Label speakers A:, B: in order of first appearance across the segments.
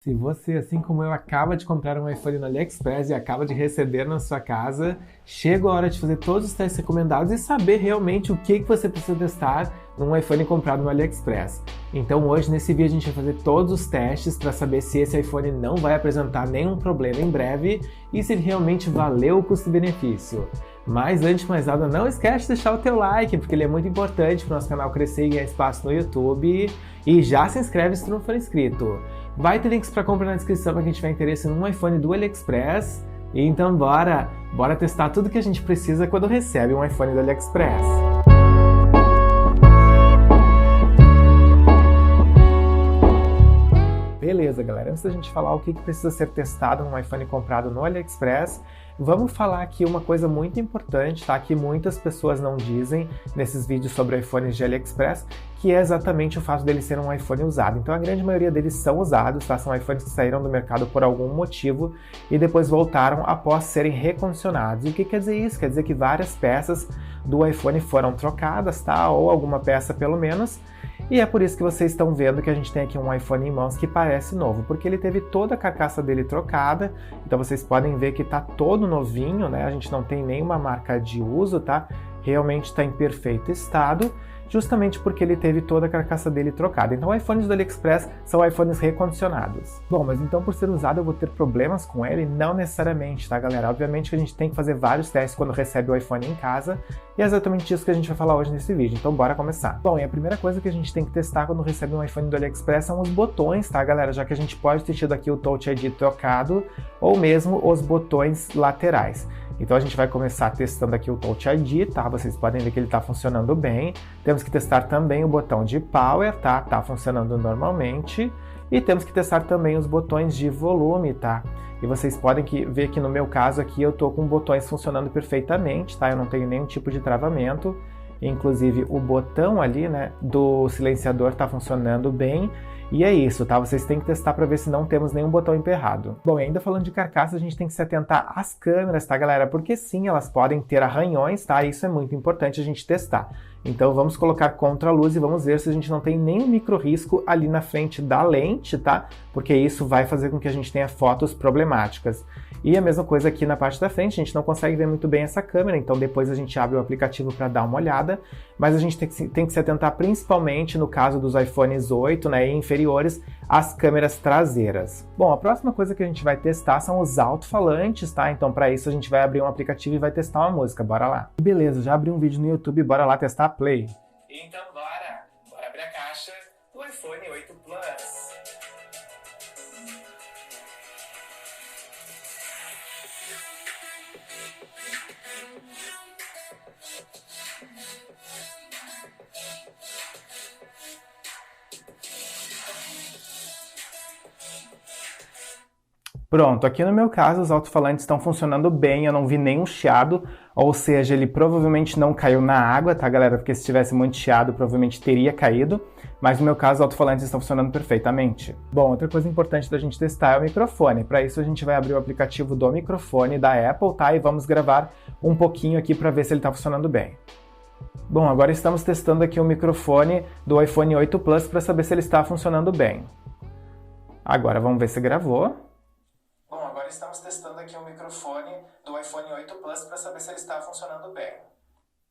A: Se você, assim como eu, acaba de comprar um iPhone no AliExpress e acaba de receber na sua casa, chega a hora de fazer todos os testes recomendados e saber realmente o que você precisa testar num iPhone comprado no AliExpress. Então hoje, nesse vídeo, a gente vai fazer todos os testes para saber se esse iPhone não vai apresentar nenhum problema em breve e se ele realmente valeu o custo-benefício. Mas antes de mais nada, não esquece de deixar o teu like, porque ele é muito importante para o nosso canal crescer e ganhar espaço no YouTube. E já se inscreve se tu não for inscrito. Vai ter links para compra na descrição para quem tiver interesse num iPhone do AliExpress. E então bora testar tudo que a gente precisa quando recebe um iPhone do AliExpress. Beleza, galera, antes da gente falar o que precisa ser testado num iPhone comprado no AliExpress, vamos falar aqui uma coisa muito importante, tá? Que muitas pessoas não dizem nesses vídeos sobre iPhones de AliExpress, que é exatamente o fato dele ser um iPhone usado. Então a grande maioria deles são usados, tá? São iPhones que saíram do mercado por algum motivo e depois voltaram após serem recondicionados. E o que quer dizer isso? Quer dizer que várias peças do iPhone foram trocadas, tá? Ou alguma peça pelo menos. E é por isso que vocês estão vendo que a gente tem aqui um iPhone em mãos que parece novo, porque ele teve toda a carcaça dele trocada, então vocês podem ver que está todo novinho, né? A gente não tem nenhuma marca de uso, tá? Realmente está em perfeito estado, justamente porque ele teve toda a carcaça dele trocada. Então, iPhones do AliExpress são iPhones recondicionados. Bom, mas então por ser usado eu vou ter problemas com ele? Não necessariamente, tá, galera? Obviamente que a gente tem que fazer vários testes quando recebe o iPhone em casa, e é exatamente isso que a gente vai falar hoje nesse vídeo, então bora começar. Bom, e a primeira coisa que a gente tem que testar quando recebe um iPhone do AliExpress são os botões, tá, galera? Já que a gente pode ter tido aqui o Touch ID trocado, ou mesmo os botões laterais. Então a gente vai começar testando aqui o Touch ID, tá? Vocês podem ver que ele está funcionando bem. Temos que testar também o botão de Power, tá? Tá funcionando normalmente. E temos que testar também os botões de volume, tá? E vocês podem ver que no meu caso aqui eu tô com botões funcionando perfeitamente, tá? Eu não tenho nenhum tipo de travamento. Inclusive o botão ali, né, do silenciador tá funcionando bem. E é isso, tá? Vocês têm que testar para ver se não temos nenhum botão emperrado. Bom, e ainda falando de carcaça, a gente tem que se atentar às câmeras, tá, galera? Porque sim, elas podem ter arranhões, tá? Isso é muito importante a gente testar. Então vamos colocar contra a luz e vamos ver se a gente não tem nenhum micro risco ali na frente da lente, tá? Porque isso vai fazer com que a gente tenha fotos problemáticas. E a mesma coisa aqui na parte da frente, a gente não consegue ver muito bem essa câmera, então depois a gente abre o aplicativo para dar uma olhada, mas a gente tem que se atentar principalmente no caso dos iPhones 8, né, e inferiores, às câmeras traseiras. Bom, a próxima coisa que a gente vai testar são os alto-falantes, tá? Então para isso a gente vai abrir um aplicativo e vai testar uma música, bora lá. Beleza, já abri um vídeo no YouTube, bora lá testar Play.
B: Então bora abrir a caixa do iPhone 8 Plus.
A: Pronto, aqui no meu caso os alto-falantes estão funcionando bem, eu não vi nenhum chiado, ou seja, ele provavelmente não caiu na água, tá, galera? Porque se tivesse muito chiado, provavelmente teria caído, mas no meu caso os alto-falantes estão funcionando perfeitamente. Bom, outra coisa importante da gente testar é o microfone. Para isso a gente vai abrir o aplicativo do microfone da Apple, tá? E vamos gravar um pouquinho aqui para ver se ele está funcionando bem. Bom, agora estamos testando aqui o microfone do iPhone 8 Plus para saber se ele está funcionando bem. Agora vamos ver se gravou.
B: Bom, agora estamos testando aqui o microfone do iPhone 8 Plus para saber se ele está funcionando bem.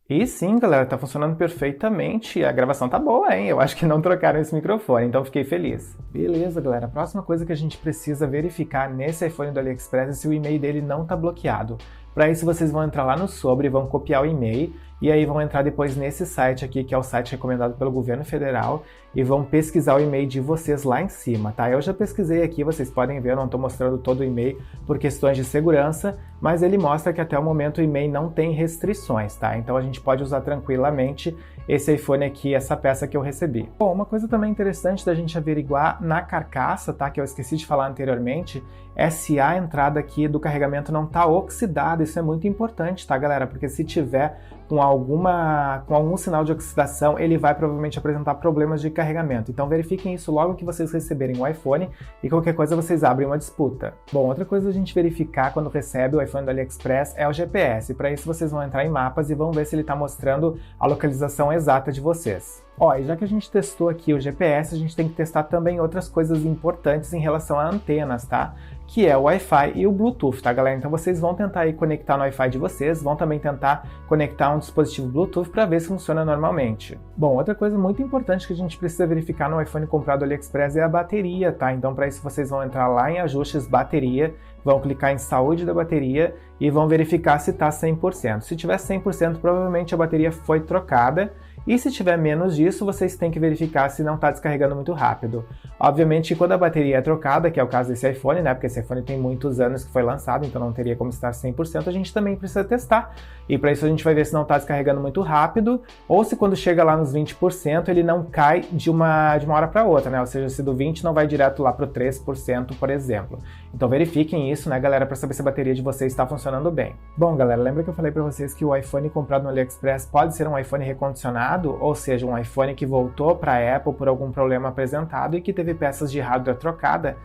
A: E sim, galera, tá funcionando perfeitamente. A gravação tá boa, hein? Eu acho que não trocaram esse microfone, então fiquei feliz. Beleza, galera. A próxima coisa que a gente precisa verificar nesse iPhone do AliExpress é se o e-mail dele não tá bloqueado. Para isso, vocês vão entrar lá no Sobre, vão copiar o e-mail e aí vão entrar depois nesse site aqui, que é o site recomendado pelo governo federal, e vão pesquisar o e-mail de vocês lá em cima, tá? Eu já pesquisei aqui, vocês podem ver, eu não estou mostrando todo o e-mail por questões de segurança, mas ele mostra que até o momento o e-mail não tem restrições, tá? Então a gente pode usar tranquilamente esse iPhone aqui, essa peça que eu recebi. Bom, uma coisa também interessante da gente averiguar na carcaça, tá? Que eu esqueci de falar anteriormente, é se a entrada aqui do carregamento não está oxidada. Isso é muito importante, tá, galera? Porque se tiver com algum sinal de oxidação, ele vai provavelmente apresentar problemas de carregamento. Então verifiquem isso logo que vocês receberem o iPhone e qualquer coisa vocês abrem uma disputa. Bom, outra coisa a gente verificar quando recebe o iPhone do AliExpress é o GPS. Para isso vocês vão entrar em mapas e vão ver se ele está mostrando a localização exata de vocês. Ó, e já que a gente testou aqui o GPS, a gente tem que testar também outras coisas importantes em relação a antenas, tá? Que é o Wi-Fi e o Bluetooth, tá, galera? Então vocês vão tentar aí conectar no Wi-Fi de vocês, vão também tentar conectar um dispositivo Bluetooth para ver se funciona normalmente. Bom, outra coisa muito importante que a gente precisa verificar no iPhone comprado do AliExpress é a bateria, tá? Então para isso vocês vão entrar lá em ajustes bateria, vão clicar em saúde da bateria e vão verificar se está 100%. Se tiver 100%, provavelmente a bateria foi trocada. E se tiver menos disso, vocês têm que verificar se não está descarregando muito rápido. Obviamente, quando a bateria é trocada, que é o caso desse iPhone, né? Porque esse iPhone tem muitos anos que foi lançado, então não teria como estar 100%, a gente também precisa testar. E para isso a gente vai ver se não está descarregando muito rápido, ou se quando chega lá nos 20%, ele não cai de uma hora para outra, né? Ou seja, se do 20% não vai direto lá para o 3%, por exemplo. Então verifiquem isso, né, galera, para saber se a bateria de vocês está funcionando bem. Bom, galera, lembra que eu falei para vocês que o iPhone comprado no AliExpress pode ser um iPhone recondicionado, ou seja, um iPhone que voltou para a Apple por algum problema apresentado e que teve peças de hardware trocada?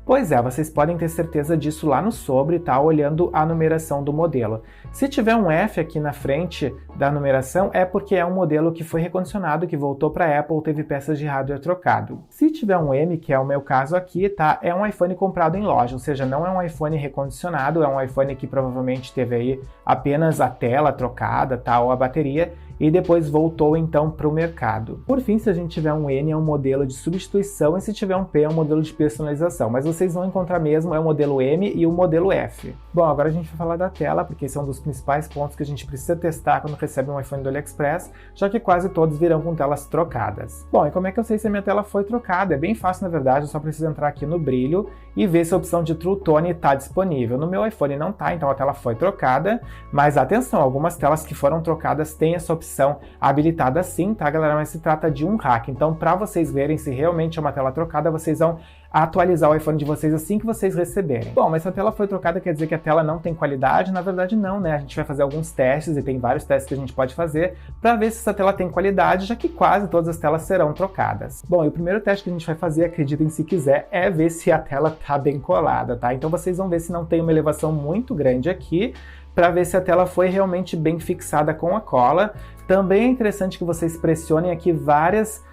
A: Pois é, vocês podem ter certeza disso lá no sobre, tá? Olhando a numeração do modelo. Se tiver um F aqui na frente da numeração, é porque é um modelo que foi recondicionado, que voltou para a Apple ou teve peças de hardware trocado. Se tiver um M, que é o meu caso aqui, tá? É um iPhone comprado em loja, ou seja, não é um iPhone recondicionado, é um iPhone que provavelmente teve aí apenas a tela trocada, tá? Ou a bateria, e depois voltou então para o mercado. Por fim, se a gente tiver um N, é um modelo de substituição, e se tiver um P, é um modelo de personalização. Mas vocês vão encontrar mesmo é o modelo M e o modelo F. Bom, agora a gente vai falar da tela, porque esse é um dos principais pontos que a gente precisa testar quando recebe um iPhone do AliExpress, já que quase todos virão com telas trocadas. Bom, e como é que eu sei se a minha tela foi trocada? É bem fácil, na verdade, eu só preciso entrar aqui no brilho e ver se a opção de True Tone está disponível. No meu iPhone não está, então a tela foi trocada, mas atenção, algumas telas que foram trocadas têm essa opção habilitada sim, tá, galera? Mas se trata de um hack, então para vocês verem se realmente é uma tela trocada, vocês vão atualizar o iPhone de vocês assim que vocês receberem. Bom, mas se a tela foi trocada, quer dizer que a tela não tem qualidade? Na verdade não, né? A gente vai fazer alguns testes, e tem vários testes que a gente pode fazer para ver se essa tela tem qualidade, já que quase todas as telas serão trocadas. Bom, e o primeiro teste que a gente vai fazer, acreditem se quiser, é ver se a tela tá bem colada, tá? Então vocês vão ver se não tem uma elevação muito grande aqui, para ver se a tela foi realmente bem fixada com a cola. Também é interessante que vocês pressionem aqui várias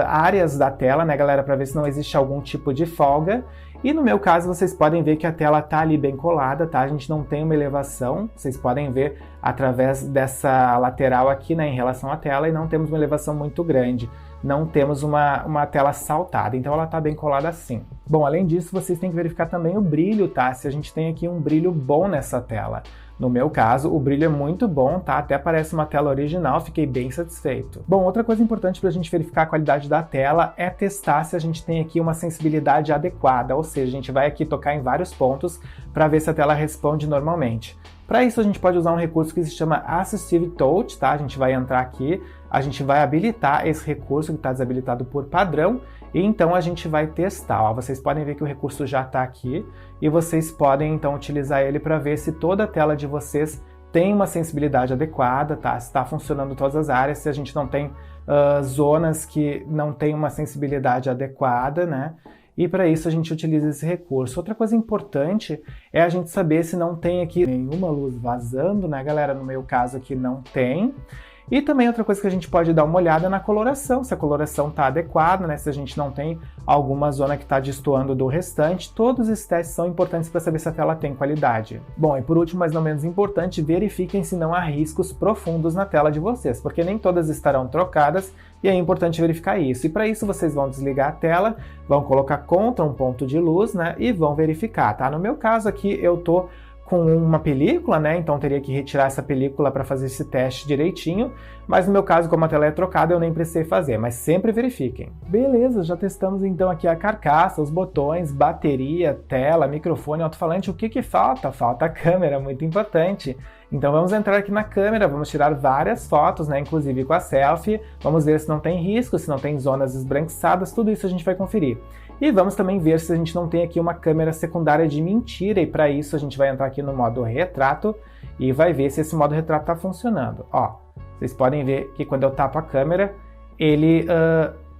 A: áreas da tela, né, galera, para ver se não existe algum tipo de folga. E no meu caso, vocês podem ver que a tela tá ali bem colada, tá? A gente não tem uma elevação, vocês podem ver através dessa lateral aqui, né, em relação à tela, e não temos uma elevação muito grande. Não temos uma tela saltada, então ela tá bem colada assim. Bom, além disso, vocês têm que verificar também o brilho, tá? Se a gente tem aqui um brilho bom nessa tela. No meu caso, o brilho é muito bom, tá? Até parece uma tela original, fiquei bem satisfeito. Bom, outra coisa importante para a gente verificar a qualidade da tela é testar se a gente tem aqui uma sensibilidade adequada, ou seja, a gente vai aqui tocar em vários pontos para ver se a tela responde normalmente. Para isso, a gente pode usar um recurso que se chama Assistive Touch, tá? A gente vai entrar aqui, a gente vai habilitar esse recurso que está desabilitado por padrão, e então a gente vai testar. Ó, vocês podem ver que o recurso já está aqui, e vocês podem então utilizar ele para ver se toda a tela de vocês tem uma sensibilidade adequada, tá? Se está funcionando em todas as áreas, se a gente não tem zonas que não tem uma sensibilidade adequada, né? E para isso a gente utiliza esse recurso. Outra coisa importante é a gente saber se não tem aqui nenhuma luz vazando, né, galera? No meu caso aqui não tem. E também outra coisa que a gente pode dar uma olhada na coloração, se a coloração está adequada, né? Se a gente não tem alguma zona que está destoando do restante. Todos esses testes são importantes para saber se a tela tem qualidade. Bom, e por último, mas não menos importante, verifiquem se não há riscos profundos na tela de vocês, porque nem todas estarão trocadas e é importante verificar isso. E para isso vocês vão desligar a tela, vão colocar contra um ponto de luz, né? E vão verificar, tá? No meu caso aqui eu tô com uma película, né? Então teria que retirar essa película para fazer esse teste direitinho, mas no meu caso, como a tela é trocada, eu nem precisei fazer, mas sempre verifiquem. Beleza, já testamos então aqui a carcaça, os botões, bateria, tela, microfone, alto-falante. O que falta? Falta a câmera, muito importante. Então vamos entrar aqui na câmera, vamos tirar várias fotos, né? Inclusive com a selfie, vamos ver se não tem risco, se não tem zonas esbranquiçadas, tudo isso a gente vai conferir. E vamos também ver se a gente não tem aqui uma câmera secundária de mentira, e para isso a gente vai entrar aqui no modo retrato e vai ver se esse modo retrato está funcionando. Ó, vocês podem ver que quando eu tapo a câmera, ele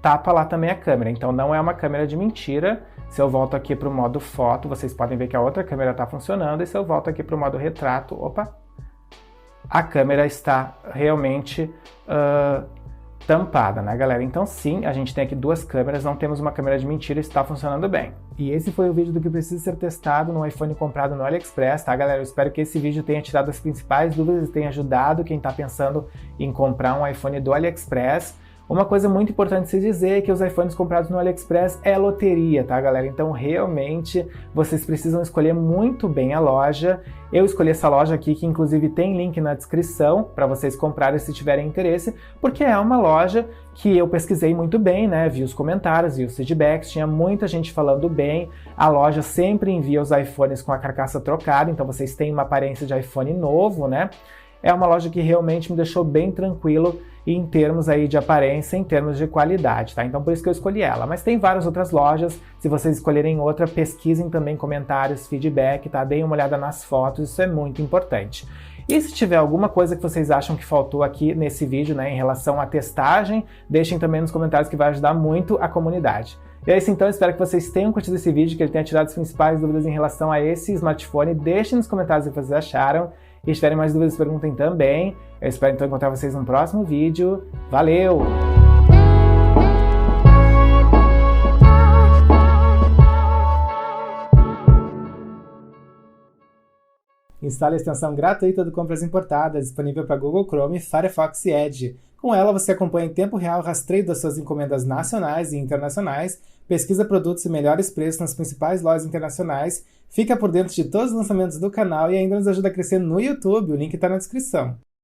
A: tapa lá também a câmera, então não é uma câmera de mentira. Se eu volto aqui para o modo foto, vocês podem ver que a outra câmera está funcionando, e se eu volto aqui para o modo retrato, opa, a câmera está realmente tampada, né, galera? Então sim, a gente tem aqui duas câmeras, não temos uma câmera de mentira, está funcionando bem. E esse foi o vídeo do que precisa ser testado no iPhone comprado no AliExpress, tá, galera? Eu espero que esse vídeo tenha tirado as principais dúvidas e tenha ajudado quem está pensando em comprar um iPhone do AliExpress. Uma coisa muito importante se dizer é que os iPhones comprados no AliExpress é loteria, tá, galera? Então, realmente, vocês precisam escolher muito bem a loja. Eu escolhi essa loja aqui, que inclusive tem link na descrição para vocês comprarem se tiverem interesse, porque é uma loja que eu pesquisei muito bem, né? Vi os comentários, vi os feedbacks, tinha muita gente falando bem. A loja sempre envia os iPhones com a carcaça trocada, então vocês têm uma aparência de iPhone novo, né? É uma loja que realmente me deixou bem tranquilo em termos aí de aparência, em termos de qualidade, tá? Então por isso que eu escolhi ela. Mas tem várias outras lojas, se vocês escolherem outra, pesquisem também comentários, feedback, tá? Deem uma olhada nas fotos, isso é muito importante. E se tiver alguma coisa que vocês acham que faltou aqui nesse vídeo, né, em relação à testagem, deixem também nos comentários que vai ajudar muito a comunidade. E é isso então, espero que vocês tenham curtido esse vídeo, que ele tenha tirado as principais dúvidas em relação a esse smartphone. Deixem nos comentários o que vocês acharam. E se tiverem mais dúvidas, perguntem também. Eu espero então encontrar vocês no próximo vídeo. Valeu! Instale a extensão gratuita do Compras Importadas, disponível para Google Chrome, Firefox e Edge. Com ela, você acompanha em tempo real o rastreio das suas encomendas nacionais e internacionais, pesquisa produtos e melhores preços nas principais lojas internacionais, fica por dentro de todos os lançamentos do canal e ainda nos ajuda a crescer no YouTube, o link está na descrição.